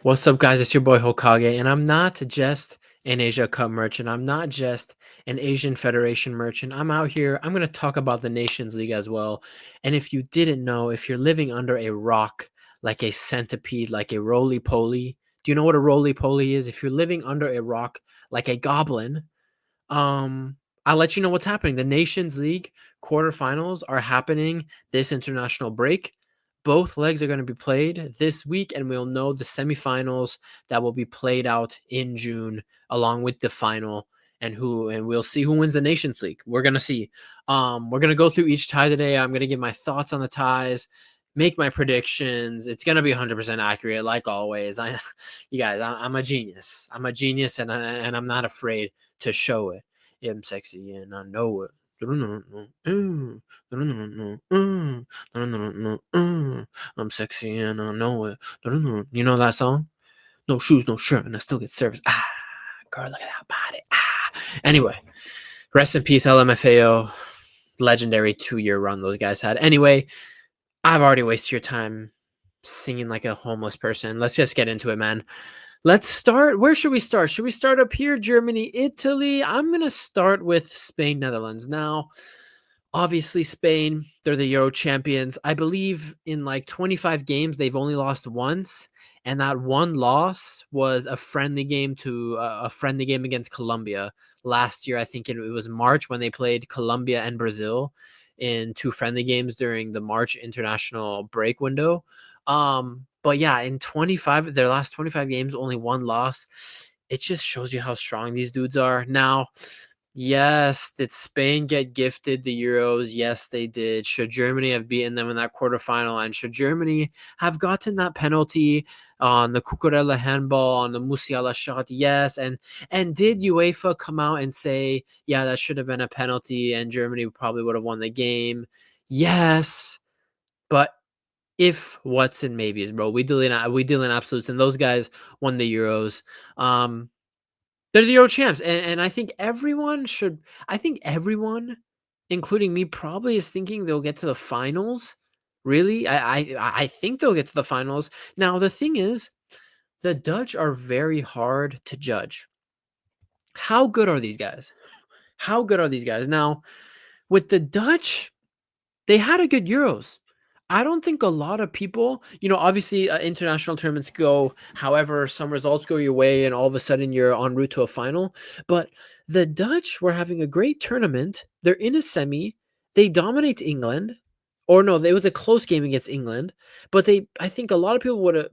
What's up, guys? It's your boy Hokage, and I'm not just an Asia Cup merchant. I'm not just an Asian Federation merchant. I'm out here. I'm going to talk about the Nations League as well. And if you didn't know, if you're living under a rock, like a centipede, like a roly poly, do you know what a roly poly is? If you're living under a rock, like a goblin, um, I'll let you know what's happening. The Nations League quarterfinals are happening this international break. Both legs are going to be played this week, and we'll know the semifinals that will be played out in June, along with the final, and we'll see who wins the Nations League. We're gonna see. We're gonna go through each tie today. I'm gonna give my thoughts on the ties, make my predictions. It's gonna be 100% accurate, like always. You guys, I'm a genius. I'm a genius, and I'm not afraid to show it. I'm sexy and I know it. I'm sexy and I know it. You know that song? No shoes, no shirt, and I still get service. Ah, girl, look at that body. Ah. Anyway, rest in peace, LMFAO. Legendary 2-year run those guys had. Anyway, I've already wasted your time singing like a homeless person. Let's just get into it, man. Let's start. Where should we start? Should we start up here? Germany, Italy. I'm going to start with Spain, Netherlands. Now, obviously, Spain, they're the Euro champions. I believe in like 25 games, they've only lost once. And that one loss was a friendly game against Colombia last year. I think it was March when they played Colombia and Brazil in two friendly games during the March international break window. But yeah, in their last 25 games, only one loss. It just shows you how strong these dudes are. Now, yes, did Spain get gifted the Euros? Yes, they did. Should Germany have beaten them in that quarterfinal? And should Germany have gotten that penalty on the Cucurella handball, on the Musiala shot? Yes. And did UEFA come out and say, yeah, that should have been a penalty and Germany probably would have won the game? Yes. But if, what's, and maybes, bro. We deal in absolutes, and those guys won the Euros. They're the Euro champs, and I think everyone, including me, probably is thinking they'll get to the finals. Really, I think they'll get to the finals. Now the thing is, the Dutch are very hard to judge. How good are these guys? How good are these guys? Now, with the Dutch, they had a good Euros. I don't think a lot of people, obviously international tournaments go however, some results go your way, and all of a sudden you're en route to a final. But the Dutch were having a great tournament. They're in a semi. They dominate England. Or no, it was a close game against England. But I think a lot of people would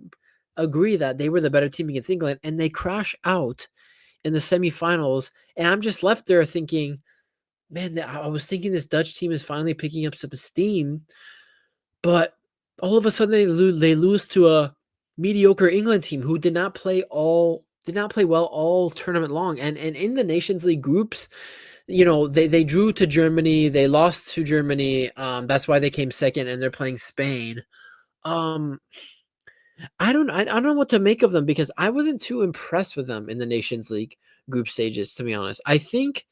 agree that they were the better team against England, and they crash out in the semifinals. And I'm just left there thinking, man, I was thinking this Dutch team is finally picking up some steam, but all of a sudden they lose to a mediocre England team who did not play well all tournament long. And in the Nations League groups, they drew to Germany, they lost to Germany. That's why they came second, and they're playing Spain. I don't know what to make of them, because I wasn't too impressed with them in the Nations League group stages, to be honest. I think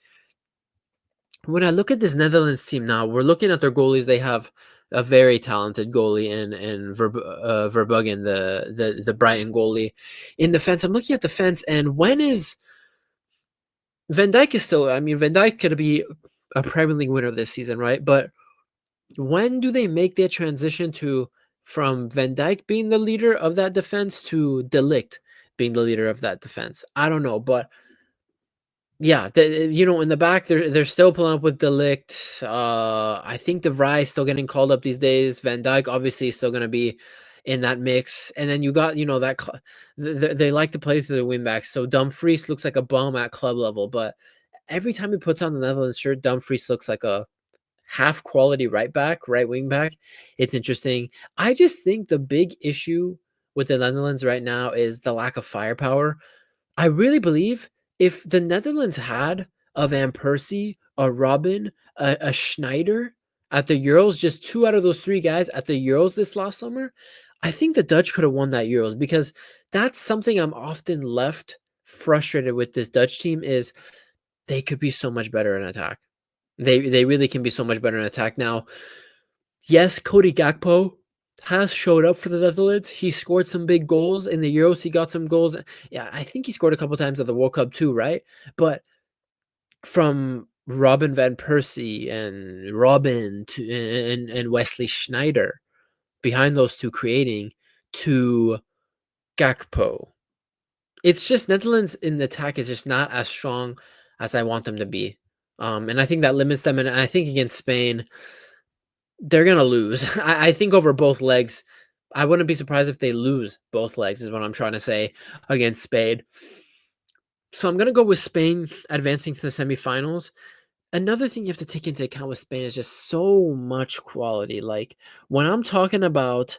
when I look at this Netherlands team now, we're looking at their goalies. They have a very talented goalie in Verbruggen, the Brighton goalie. In defense, I'm looking at defense, and when is Van Dijk is still? I mean, Van Dijk could be a Premier League winner this season, right? But when do they make their transition from Van Dijk being the leader of that defense to De Ligt being the leader of that defense? I don't know, but yeah, in the back, they're still pulling up with De Ligt. I think De Vrij is still getting called up these days. Van Dijk obviously is still going to be in that mix. And then you got, they like to play through the wing backs. So Dumfries looks like a bum at club level, but every time he puts on the Netherlands shirt, Dumfries looks like a half quality right wing back. It's interesting. I just think the big issue with the Netherlands right now is the lack of firepower. I really believe if the Netherlands had a Van Persie, a Robin, a Schneider at the Euros, just 2 out of those 3 guys at the Euros this last summer, I think the Dutch could have won that Euros, because that's something I'm often left frustrated with this Dutch team is they could be so much better in attack. They really can be so much better in attack. Now, yes, Cody Gakpo has showed up for the Netherlands. He scored some big goals in the Euros. He got some goals. Yeah, I think he scored a couple times at the World Cup too, right? But from Robin van Persie and Robin to and Wesley Schneider behind those two creating to Gakpo. It's just Netherlands in the attack is just not as strong as I want them to be. And I think that limits them. And I think against Spain, they're gonna lose. I think over both legs. I wouldn't be surprised if they lose both legs, is what I'm trying to say against Spain. So I'm gonna go with Spain advancing to the semifinals. Another thing you have to take into account with Spain is just so much quality. Like when I'm talking about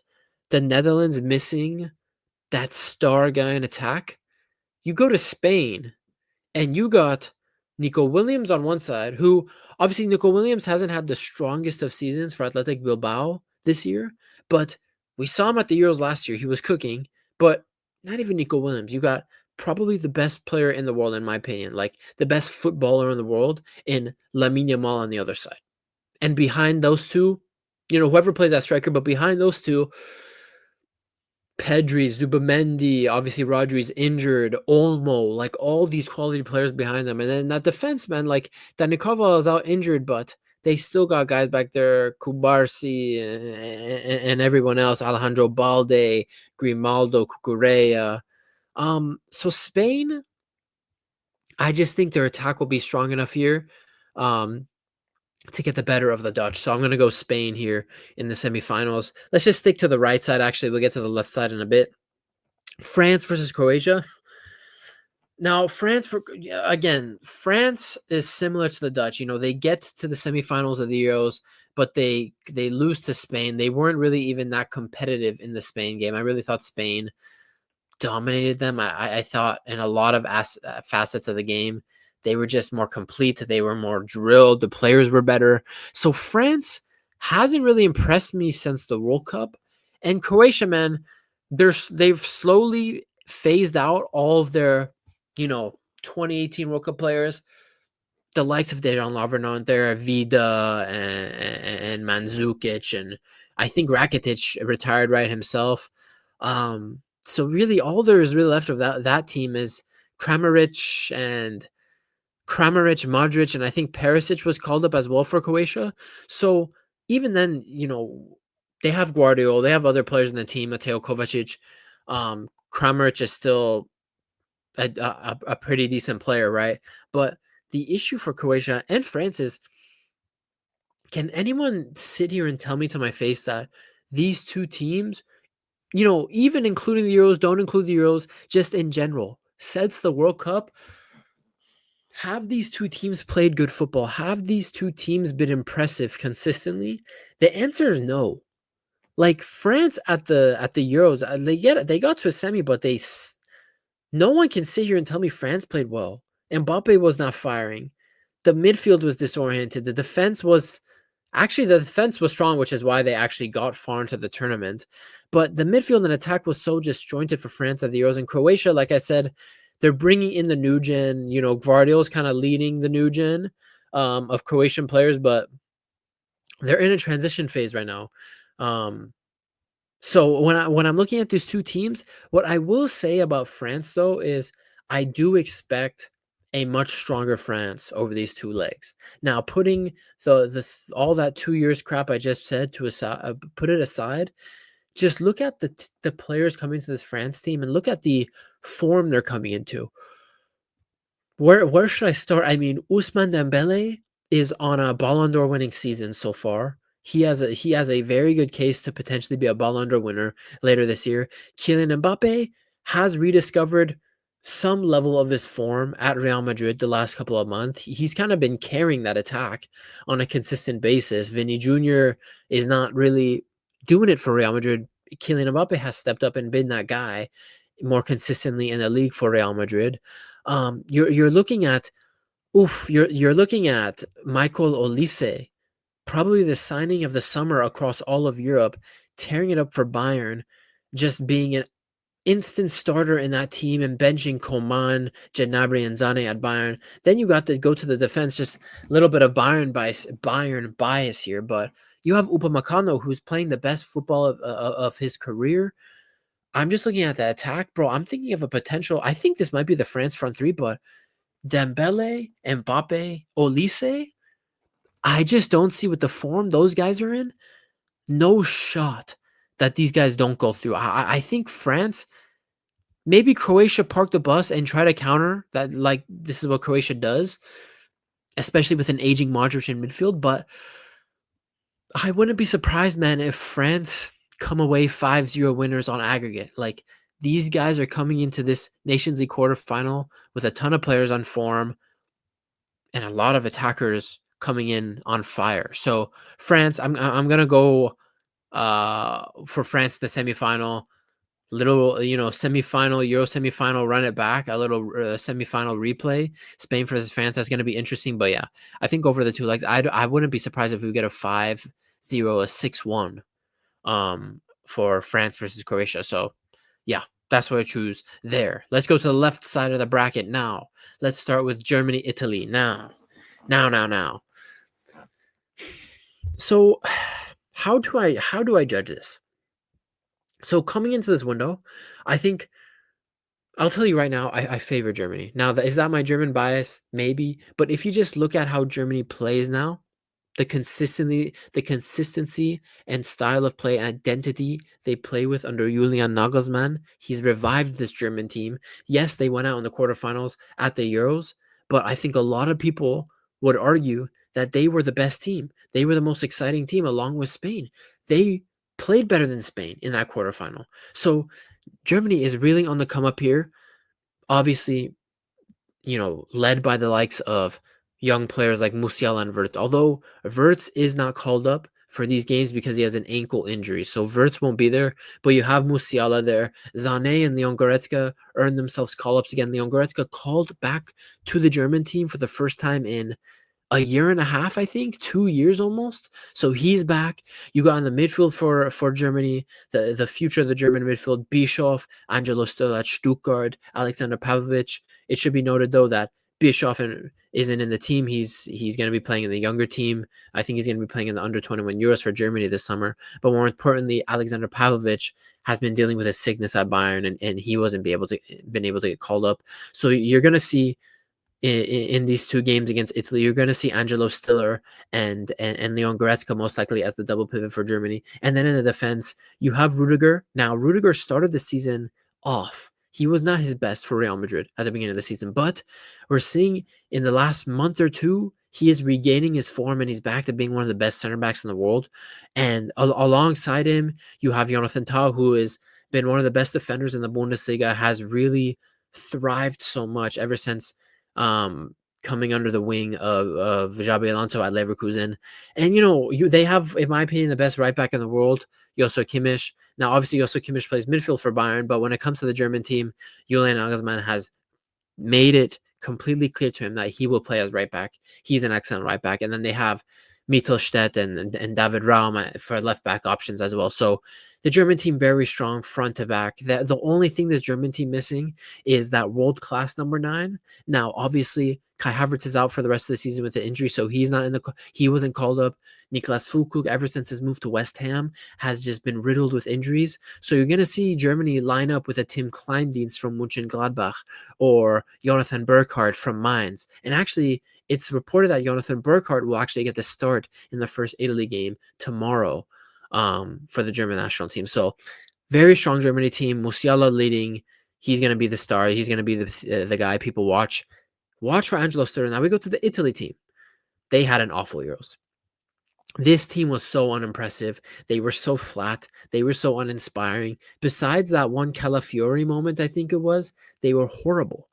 the Netherlands missing that star guy in attack, you go to Spain and you got Nico Williams on one side, who obviously Nico Williams hasn't had the strongest of seasons for Athletic Bilbao this year, but we saw him at the Euros last year. He was cooking, but not even Nico Williams. You got probably the best player in the world, in my opinion, like the best footballer in the world in Lamine Yamal on the other side. And behind those two, whoever plays that striker, but behind those two, Pedri, Zubamendi, obviously Rodri's injured, Olmo, like all these quality players behind them. And then that defense, man, like Dani Carvajal is out injured, but they still got guys back there, Kubarsi and everyone else, Alejandro Balde, Grimaldo, Cucurella. So Spain, I just think their attack will be strong enough here to get the better of the Dutch. So I'm going to go Spain here in the semifinals. Let's just stick to the right side. Actually, we'll get to the left side in a bit. France versus Croatia. Now, France is similar to the Dutch. They get to the semifinals of the Euros, but they lose to Spain. They weren't really even that competitive in the Spain game. I really thought Spain dominated them. I thought in a lot of facets of the game, they were just more complete. They were more drilled. The players were better. So France hasn't really impressed me since the World Cup. And Croatia, man, they've slowly phased out all of their, 2018 World Cup players. The likes of Dejan Lovren aren't there, Vida and Mandzukic, and I think Rakitic retired right himself. So really, all there is really left of that team is Kramaric, Modric, and I think Perisic was called up as well for Croatia. So even then, they have Guardiola, they have other players in the team, Mateo Kovacic. Kramaric is still a pretty decent player, right? But the issue for Croatia and France is, can anyone sit here and tell me to my face that these two teams, even including the Euros, don't include the Euros, just in general, since the World Cup, have these two teams played good football? Have these two teams been impressive consistently? The answer is no. Like France at the Euros, they got to a semi, but no one can sit here and tell me France played well. Mbappe was not firing. The midfield was disoriented. The defense was strong, which is why they actually got far into the tournament. But the midfield and attack was so disjointed for France at the Euros. And Croatia, like I said, they're bringing in the new gen. Gvardiol's kind of leading the new gen of Croatian players, but they're in a transition phase right now. So when I'm looking at these two teams, what I will say about France though is I do expect a much stronger France over these two legs. Now, putting all that 2 years crap I just said put it aside, just look at the players coming to this France team and look at the form they're coming into. Where should I start? I mean, Ousmane Dembele is on a Ballon d'Or winning season so far. He has a very good case to potentially be a Ballon d'Or winner later this year. Kylian Mbappe has rediscovered some level of his form at Real Madrid the last couple of months. He's kind of been carrying that attack on a consistent basis. Vinny Jr. is not really doing it for Real Madrid. Kylian Mbappe has stepped up and been that guy more consistently in the league for Real Madrid. You're looking at you're looking at Michael Olise, probably the signing of the summer across all of Europe, tearing it up for Bayern, just being an instant starter in that team and benching Coman, Gnabry, and Zane at Bayern. Then you got to go to the defense, just a little bit of Bayern bias here, but You have Upamecano, who's playing the best football of his career. I'm just looking at the attack, bro. I'm thinking of a potential. I think this might be the France front three, but Dembele, Mbappe, Olise. I just don't see with the form those guys are in. No shot that these guys don't go through. I think France, maybe Croatia park the bus and try to counter that. Like this is what Croatia does, especially with an aging Modric in midfield. But I wouldn't be surprised, man, if France come away 5-0 winners on aggregate. Like these guys are coming into this Nations League quarterfinal with a ton of players on form and a lot of attackers coming in on fire. So France, I'm gonna go for France in the semifinal. Little, semifinal, Euro semifinal, run it back, a little semifinal replay. Spain versus France, that's going to be interesting. But yeah, I think over the two legs, I wouldn't be surprised if we get a 5-0, a 6-1 for France versus Croatia. So yeah, that's what I choose there. Let's go to the left side of the bracket now. Let's start with Germany, Italy now. Now. So how do I judge this? So coming into this window, I think I'll tell you right now, I favor Germany. Now, is that my German bias? Maybe. But if you just look at how Germany plays now, the consistency and style of play identity they play with under Julian Nagelsmann, he's revived this German team. Yes, they went out in the quarterfinals at the Euros, but I think a lot of people would argue that they were the best team. They were the most exciting team along with Spain. They played better than Spain in that quarterfinal. So Germany is really on the come up here. Obviously, led by the likes of young players like Musiala and Wirtz. Although Wirtz is not called up for these games because he has an ankle injury, so Wirtz won't be there. But you have Musiala there. Sané and Leon Goretzka earned themselves call-ups again. Leon Goretzka called back to the German team for the first time in a year and a half, I think, 2 years almost. So he's back. You got in the midfield for Germany, the future of the German midfield, Bischoff, Angelo still at Stuttgart, Alexander Pavlovic. It should be noted though that Bischoff isn't in the team. He's going to be playing in the younger team. I think he's going to be playing in the under 21 Euros for Germany this summer. But more importantly, Alexander Pavlovic has been dealing with a sickness at Bayern, and he wasn't been able to get called up. So you're going to see in these two games against Italy, you're going to see Angelo Stiller and Leon Goretzka most likely as the double pivot for Germany. And then in the defense, you have Rudiger. Now, Rudiger started the season off. He was not his best for Real Madrid at the beginning of the season, but we're seeing in the last month or two, he is regaining his form and he's back to being one of the best center backs in the world. And alongside him, you have Jonathan Tah, who has been one of the best defenders in the Bundesliga, has really thrived so much ever since coming under the wing of Xabi Alonso at Leverkusen. And they have, in my opinion, the best right back in the world, Joshua Kimmich. Now, obviously, Joshua Kimmich plays midfield for Bayern, but when it comes to the German team, Julian Nagelsmann has made it completely clear to him that he will play as right back. He's an excellent right back. And then they have Mittelstädt and David Raum for left back options as well. So the German team very strong front to back. The only thing this German team missing is that world class number 9. Now, obviously, Kai Havertz is out for the rest of the season with the injury, so he wasn't called up. Niklas Füllkrug, ever since his move to West Ham, has just been riddled with injuries. So you're going to see Germany line up with a Tim Kleindienst from Mönchengladbach or Jonathan Burkhardt from Mainz. And actually, it's reported that Jonathan Burkhardt will actually get the start in the first Italy game tomorrow for the German national team. So very strong Germany team. Musiala leading. He's going to be the star. He's going to be the guy people watch. Watch for Angelo Stiller. Now we go to the Italy team. They had an awful Euros. This team was so unimpressive. They were so flat. They were so uninspiring. Besides that one Calafiori moment, I think it was, they were horrible.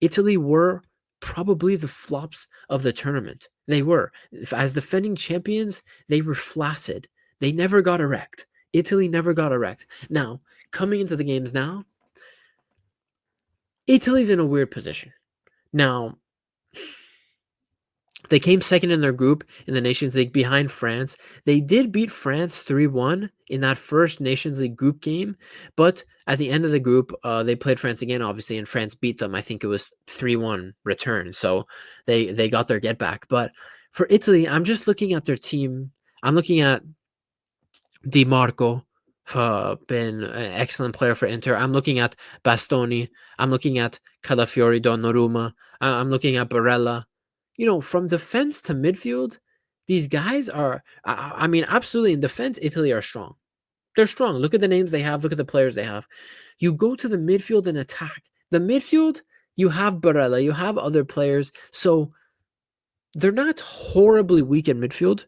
Italy were probably the flops of the tournament. They were. As defending champions, they were flaccid. They never got erect. Italy never got erect. Now, coming into the games now, Italy's in a weird position. Now, they came second in their group in the Nations League behind France. They did beat France 3-1 in that first Nations League group game, but at the end of the group, they played France again, obviously, and France beat them. I think it was 3-1 return, so they got their get back. But for Italy, I'm just looking at their team. I'm looking at Di Marco, been an excellent player for Inter. I'm looking at Bastoni. I'm looking at Calafiori, Donnarumma. I'm looking at Barella. From defense to midfield, these guys are. I mean, absolutely in defense, Italy are strong. They're strong. Look at the names they have. Look at the players they have. You go to the midfield and attack. The midfield, you have Barella. You have other players. So they're not horribly weak in midfield.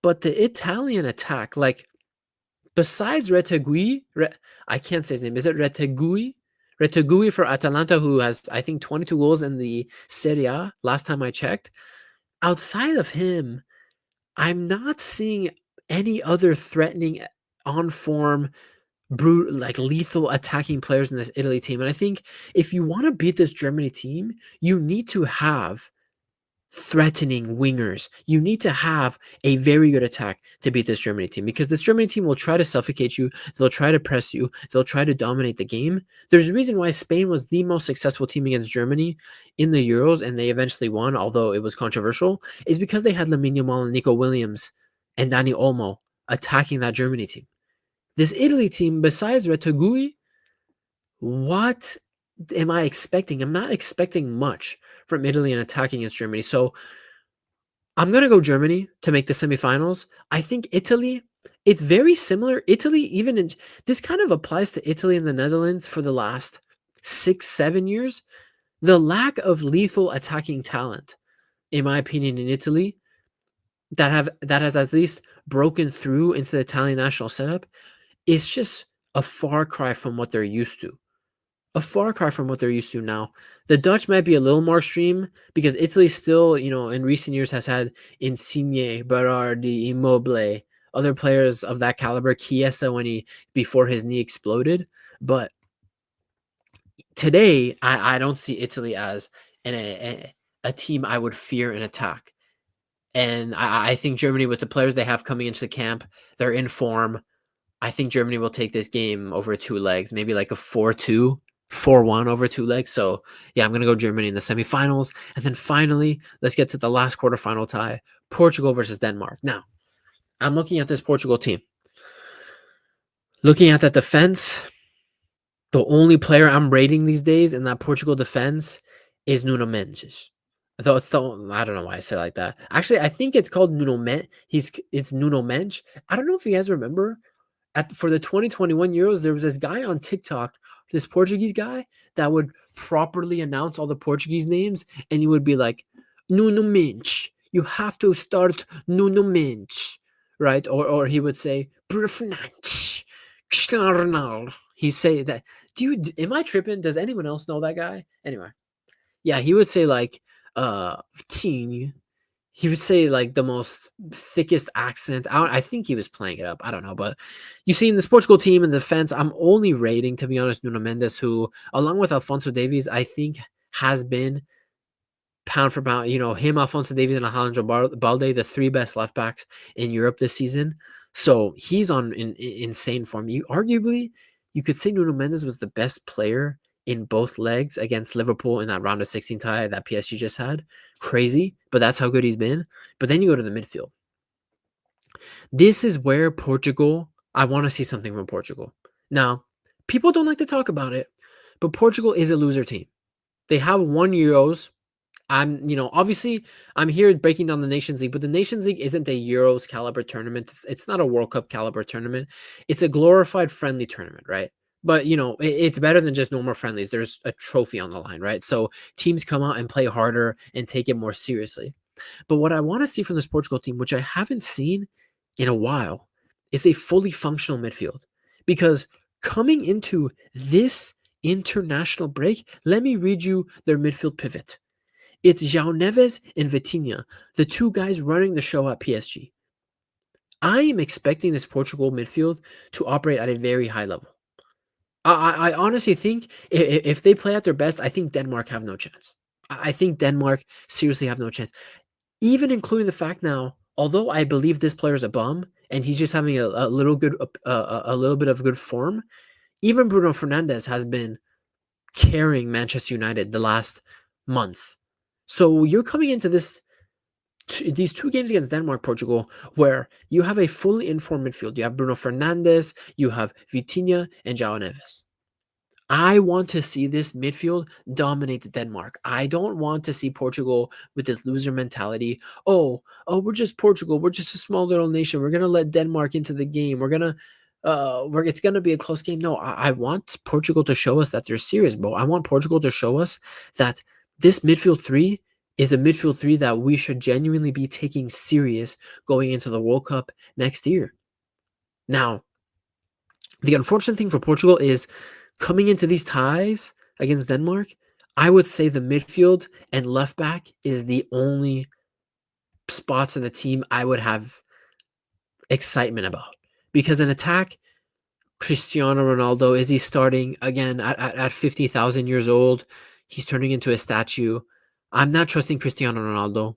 But the Italian attack, like besides Retegui, I can't say his name. Is it Retegui? Retegui for Atalanta, who has, I think, 22 goals in the Serie A last time I checked. Outside of him, I'm not seeing any other threatening, on form, like lethal attacking players in this Italy team. And I think if you want to beat this Germany team, you need to have threatening wingers. You need to have a very good attack to beat this Germany team, because this Germany team will try to suffocate you. They'll try to press you. They'll try to dominate the game. There's a reason why Spain was the most successful team against Germany in the Euros, and they eventually won, although it was controversial, is because they had Lamine Yamal and Nico Williams and Dani Olmo attacking that Germany team. This Italy team, besides Retegui, what am I expecting? I'm not expecting much from Italy in attacking against Germany. So I'm going to go Germany to make the semifinals. I think Italy, it's very similar. Italy, this kind of applies to Italy and the Netherlands for the last 6-7 years. The lack of lethal attacking talent, in my opinion, in Italy, that has at least broken through into the Italian national setup, is just a far cry from what they're used to. A far cry from what they're used to now. The Dutch might be a little more extreme because Italy still, in recent years has had Insigne, Berardi, Immobile, other players of that caliber, Chiesa before his knee exploded. But today, I don't see Italy as a team I would fear in attack. And I think Germany, with the players they have coming into the camp, they're in form. I think Germany will take this game over 2 legs, maybe like a 4-2, 4-1 over 2 legs. So, yeah, I'm going to go Germany in the semifinals. And then finally, let's get to the last quarterfinal tie, Portugal versus Denmark. Now, I'm looking at this Portugal team. Looking at that defense, the only player I'm rating these days in that Portugal defense is Nuno Mendes. Though I don't know why I said it like that. Actually, I think it's called Nuno Men. It's Nuno Mendes. I don't know if you guys remember, for the 2021 Euros, there was this guy on TikTok, this Portuguese guy, that would properly announce all the Portuguese names, and he would be like, Nuno Mendes. You have to start Nuno Mendes, right? Or he would say, Bruno Fernandes, Cristiano Ronaldo. He'd say that. Am I tripping? Does anyone else know that guy? Anyway, yeah, he would say like, Vitinho. He would say like the most thickest accent. I think he was playing it up. I don't know, but you see in this Portugal team in defense, I'm only rating, to be honest, Nuno Mendes, who, along with Alfonso Davies, I think has been pound for pound. Him, Alfonso Davies, and Alejandro Balde, the 3 best left backs in Europe this season. So he's on insane form. Arguably, you could say Nuno Mendes was the best player in both legs against Liverpool in that round of 16 tie that PSG just had. Crazy, but that's how good he's been. But then you go to the midfield. This is where Portugal, I want to see something from Portugal. Now, people don't like to talk about it, but Portugal is a loser team. They have won Euros. Obviously, I'm here breaking down the Nations League, but the Nations League isn't a Euros caliber tournament. It's not a World Cup caliber tournament. It's a glorified friendly tournament, right? But, it's better than just normal friendlies. There's a trophy on the line, right? So teams come out and play harder and take it more seriously. But what I want to see from this Portugal team, which I haven't seen in a while, is a fully functional midfield. Because coming into this international break, let me read you their midfield pivot. It's João Neves and Vitinha, the 2 guys running the show at PSG. I am expecting this Portugal midfield to operate at a very high level. I honestly think if they play at their best, I think Denmark have no chance. I think Denmark seriously have no chance. Even including the fact now, although I believe this player is a bum and he's just having a little bit of good form, even Bruno Fernandes has been carrying Manchester United the last month. So you're coming into this these two games against Denmark, Portugal, where you have a fully informed midfield. You have Bruno Fernandes, you have Vitinha, and João Neves. I want to see this midfield dominate Denmark. I don't want to see Portugal with this loser mentality. We're just Portugal. We're just a small little nation. We're gonna let Denmark into the game. It's gonna be a close game. No, I want Portugal to show us that they're serious, bro. I want Portugal to show us that this midfield three is a midfield three that we should genuinely be taking serious going into the World Cup next year. Now, the unfortunate thing for Portugal is coming into these ties against Denmark, I would say the midfield and left back is the only spots in the team I would have excitement about. Because in attack, Cristiano Ronaldo, is he starting again at 50,000 years old? He's turning into a statue. I'm not trusting Cristiano Ronaldo.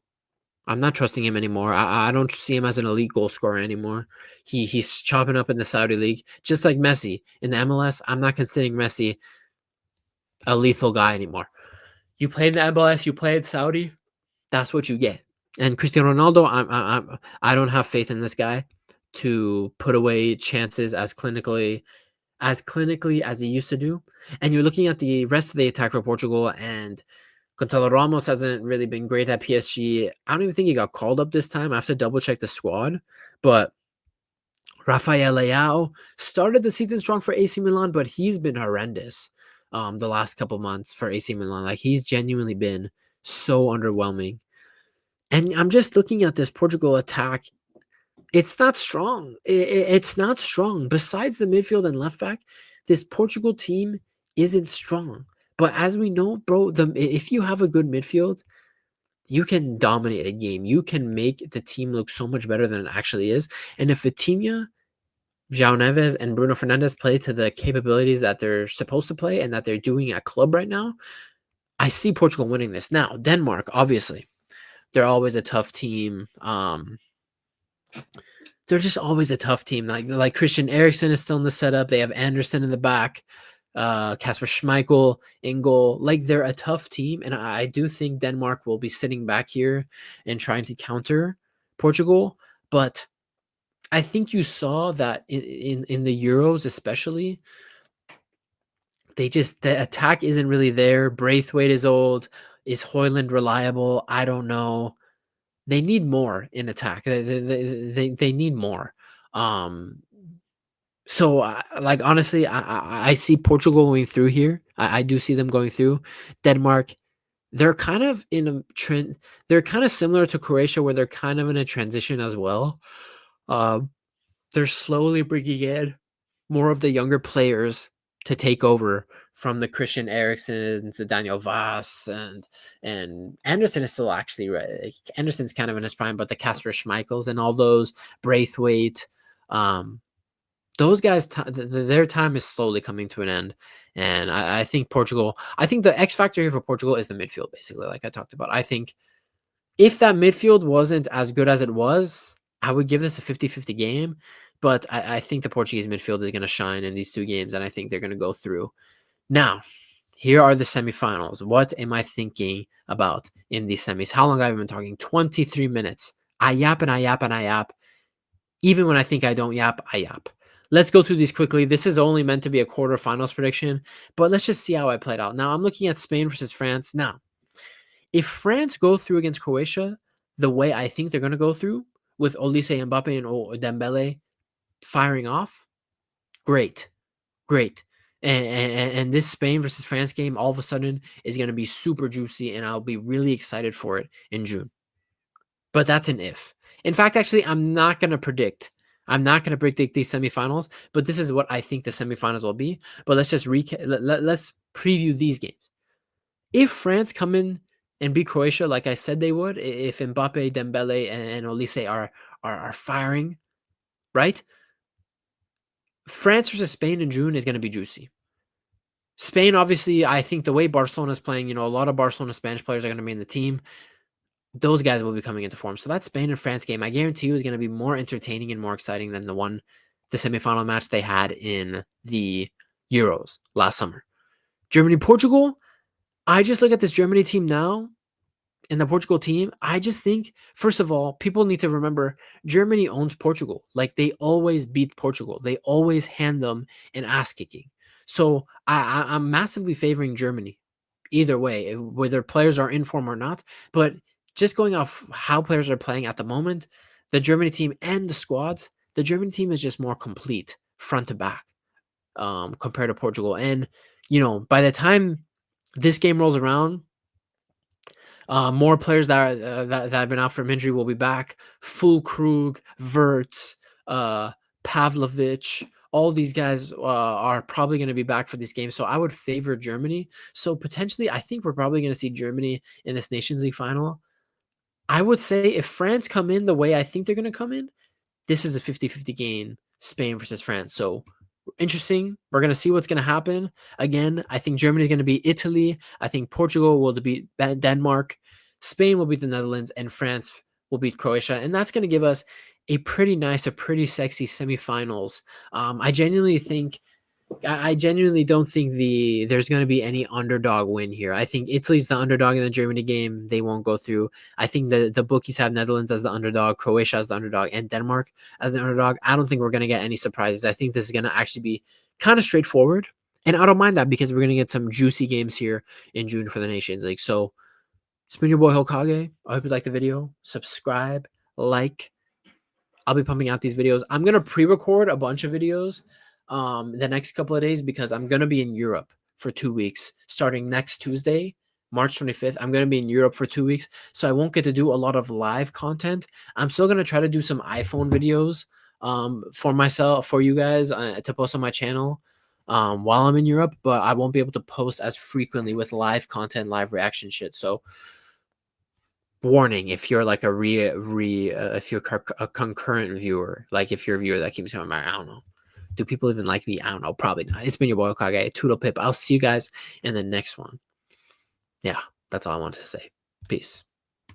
I'm not trusting him anymore. I don't see him as an elite goal scorer anymore. He's chopping up in the Saudi league, just like Messi in the MLS. I'm not considering Messi a lethal guy anymore. You played the MLS, you played Saudi. That's what you get. And Cristiano Ronaldo, I don't have faith in this guy to put away chances as clinically as he used to do. And you're looking at the rest of the attack for Portugal, and Gonzalo Ramos hasn't really been great at PSG. I don't even think he got called up this time. I have to double check the squad. But Rafael Leao started the season strong for AC Milan, but he's been horrendous the last couple months for AC Milan. Like, he's genuinely been so underwhelming. And I'm just looking at this Portugal attack. It's not strong. It's not strong. Besides the midfield and left back, this Portugal team isn't strong. But as we know, bro, if you have a good midfield, you can dominate a game. You can make the team look so much better than it actually is. And if Vitinha, João Neves, and Bruno Fernandes play to the capabilities that they're supposed to play and that they're doing at club right now, I see Portugal winning this. Now, Denmark, obviously, they're always a tough team. They're just always a tough team. Like Christian Eriksen is still in the setup. They have Anderson in the back, Kasper Schmeichel in goal. Like, they're a tough team, and I do think Denmark will be sitting back here and trying to counter Portugal. But I think you saw that in the Euros, especially, the attack isn't really there. Braithwaite is old. Is Højlund reliable? I don't know. They need more in attack. They need more. So, like, honestly, I see Portugal going through here. I do see them going through. Denmark, they're kind of in a trend. They're kind of similar to Croatia, where they're kind of in a transition as well. They're slowly bringing in more of the younger players to take over from the Christian Eriksens, the Daniel Vaz, and Anderson is still actually right. Anderson's kind of in his prime, but the Kasper Schmeichels and all those, Braithwaite, those guys, their time is slowly coming to an end. And I think the X factor here for Portugal is the midfield, basically, like I talked about. I think if that midfield wasn't as good as it was, I would give this a 50-50 game. But I think the Portuguese midfield is going to shine in these two games, and I think they're going to go through. Now, here are the semifinals. What am I thinking about in these semis? How long have I been talking? 23 minutes. I yap and I yap and I yap. Even when I think I don't yap, I yap. Let's go through these quickly. This is only meant to be a quarterfinals prediction, but let's just see how I played out. Now, I'm looking at Spain versus France. Now, if France go through against Croatia the way I think they're going to go through, with Olise, Mbappe, and Dembele firing off, great. And this Spain versus France game all of a sudden is going to be super juicy, and I'll be really excited for it in June. But that's an if. In fact, actually, I'm not going to predict these semifinals, but this is what I think the semifinals will be. But let's just let's preview these games. If France come in and beat Croatia like I said they would, if Mbappe, Dembele, and Olise are firing, right? France versus Spain in June is going to be juicy. Spain, obviously, I think the way Barcelona is playing, a lot of Barcelona Spanish players are going to be in the team. Those guys will be coming into form. So that Spain and France game, I guarantee you, is going to be more entertaining and more exciting than the semifinal match they had in the Euros last summer. Germany, Portugal, I just look at this Germany team now, and the Portugal team, I just think, first of all, people need to remember Germany owns Portugal. Like they always beat Portugal. They always hand them an ass kicking. So I'm massively favoring Germany either way, whether players are in form or not. But just going off how players are playing at the moment, the Germany team and the squads, the Germany team is just more complete front to back compared to Portugal. And, by the time this game rolls around, more players that have been out from injury will be back. Fulkrug, Verts, uh, Pavlovic, all these guys are probably going to be back for this game. So I would favor Germany. So potentially, I think we're probably going to see Germany in this Nations League final. I would say if France come in the way I think they're going to come in, this is a 50-50 game, Spain versus France. So interesting. We're going to see what's going to happen. Again, I think Germany is going to beat Italy. I think Portugal will beat Denmark. Spain will beat the Netherlands, and France will beat Croatia. And that's going to give us a pretty nice, a pretty sexy semifinals. I genuinely don't think there's going to be any underdog win here. I think Italy's the underdog in the Germany game. They won't go through. I think the bookies have Netherlands as the underdog, Croatia as the underdog, and Denmark as the underdog. I don't think we're going to get any surprises. I think this is going to actually be kind of straightforward. And I don't mind that because we're going to get some juicy games here in June for the Nations League. So it's been your boy Hokage. I hope you liked the video. Subscribe, like. I'll be pumping out these videos. I'm going to pre-record a bunch of videos the next couple of days because I'm going to be in Europe for 2 weeks starting next Tuesday, March 25th. I'm going to be in Europe for 2 weeks, so I won't get to do a lot of live content. I'm still going to try to do some iPhone videos for myself, for you guys to post on my channel while I'm in Europe, but I won't be able to post as frequently with live content, live reaction shit. So warning, if you're like if you're a concurrent viewer, like if you're a viewer that keeps coming back, I don't know. Do people even like me? I don't know. Probably not. It's been your boy Okage, Toodle Pip. I'll see you guys in the next one. Yeah, that's all I wanted to say. Peace.